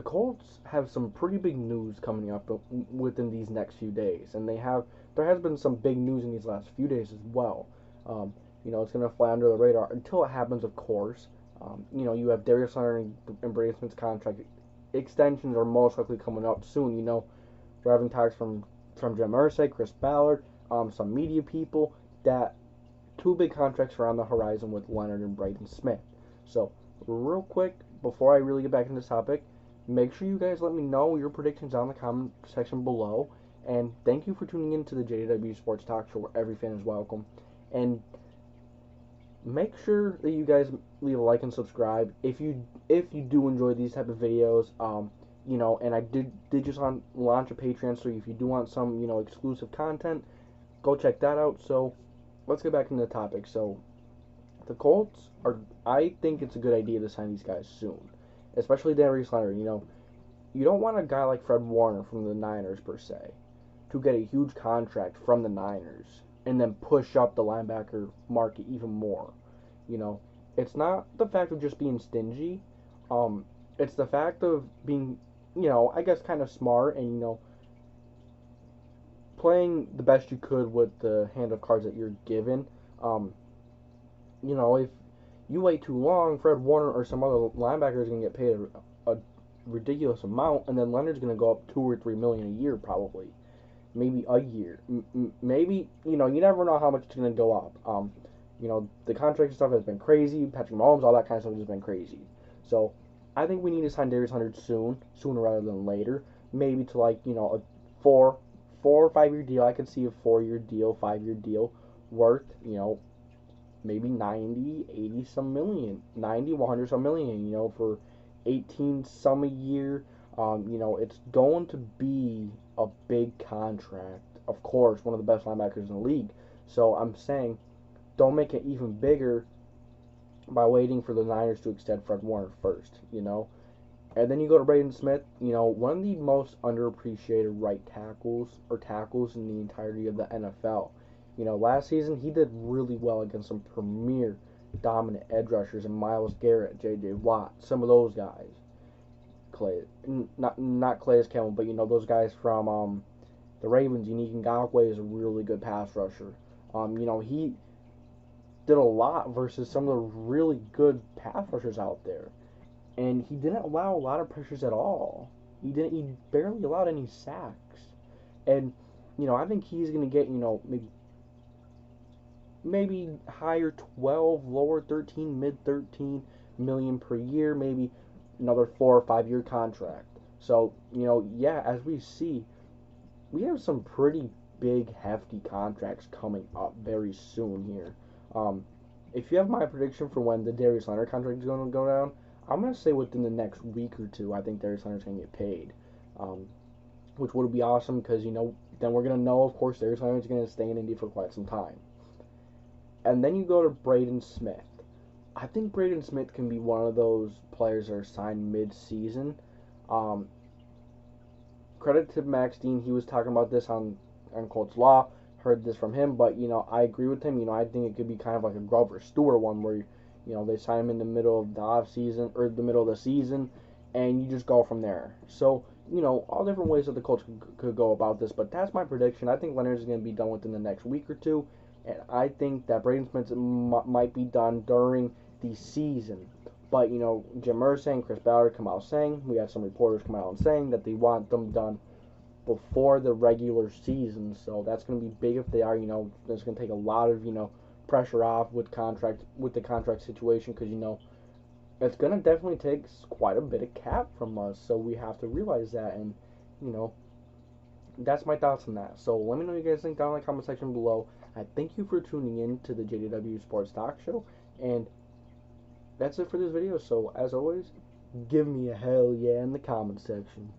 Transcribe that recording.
the Colts have some pretty big news coming up within these next few days, and there has been some big news in these last few days as well. Um, it's going to fly under the radar until it happens, of course. You have Darius Leonard and Braden Smith's contract extensions are most likely coming up soon. We're having talks from Jim Irsay, Chris Ballard, some media people that two big contracts are on the horizon with Leonard and Braden Smith. So, real quick, before I really get back into this topic, make sure you guys let me know your predictions down in the comment section below. And thank you for tuning in to the JDW Sports Talk Show, where every fan is welcome. And make sure that you guys leave a like and subscribe if you do enjoy these type of videos. And I did just launch a Patreon, so if you do want some exclusive content, go check that out. So let's get back into the topic. So the Colts I think it's a good idea to sign these guys soon, especially Darius Leonard. You don't want a guy like Fred Warner from the Niners per se to get a huge contract from the Niners and then push up the linebacker market even more. It's not the fact of just being stingy. It's the fact of being, I guess kind of smart and, playing the best you could with the hand of cards that you're given. If you wait too long, Fred Warner or some other linebacker is going to get paid a ridiculous amount, and then Leonard's going to go up $2 or $3 million a year probably. Maybe a year. Maybe, you never know how much it's going to go up. The contract stuff has been crazy. Patrick Mahomes, all that kind of stuff has been crazy. So, I think we need to sign Darius Leonard sooner rather than later. Maybe to a 4 or 5 year deal. I could see a 4-year deal, 5-year deal worth, maybe 90, 80 some million, 90, 100 some million, for 18 some a year. It's going to be a big contract. Of course, one of the best linebackers in the league. So I'm saying, don't make it even bigger by waiting for the Niners to extend Fred Warner first, And then you go to Braden Smith, one of the most underappreciated right tackles in the entirety of the NFL. Last season he did really well against some premier dominant edge rushers and Myles Garrett, J.J. Watt, some of those guys. Not Calais Campbell, but those guys from the Ravens. Unique Ngakoue is a really good pass rusher. He did a lot versus some of the really good pass rushers out there, and he didn't allow a lot of pressures at all. He barely allowed any sacks, and I think he's gonna get maybe higher 12, lower 13, mid 13 million per year, maybe another 4 or 5 year contract. So, as we see, we have some pretty big, hefty contracts coming up very soon here. If you have my prediction for when the Darius Leonard contract is going to go down, I'm going to say within the next week or two, I think Darius Leonard's going to get paid. Which would be awesome because, then we're going to know, of course, Darius Leonard's going to stay in Indy for quite some time. And then you go to Braden Smith. I think Braden Smith can be one of those players that are signed mid-season. Credit to Max Dean. He was talking about this on Colts Law. Heard this from him, but, I agree with him. I think it could be kind of like a Grover Stewart one where, they sign him in the middle of the off-season or the middle of the season, and you just go from there. So, all different ways that the Colts could go about this, but that's my prediction. I think Leonard is going to be done within the next week or two, and I think that Braden Smith might be done during the season. But, Jim Irsay and Chris Ballard come out saying, we have some reporters come out and saying that they want them done before the regular season. So that's going to be big if they are. That's going to take a lot of, pressure off with the contract situation because, it's going to definitely take quite a bit of cap from us. So we have to realize that, and, that's my thoughts on that. So let me know what you guys think down in the comment section below. I thank you for tuning in to the JDW Sports Talk Show, and that's it for this video. So as always, give me a hell yeah in the comment section.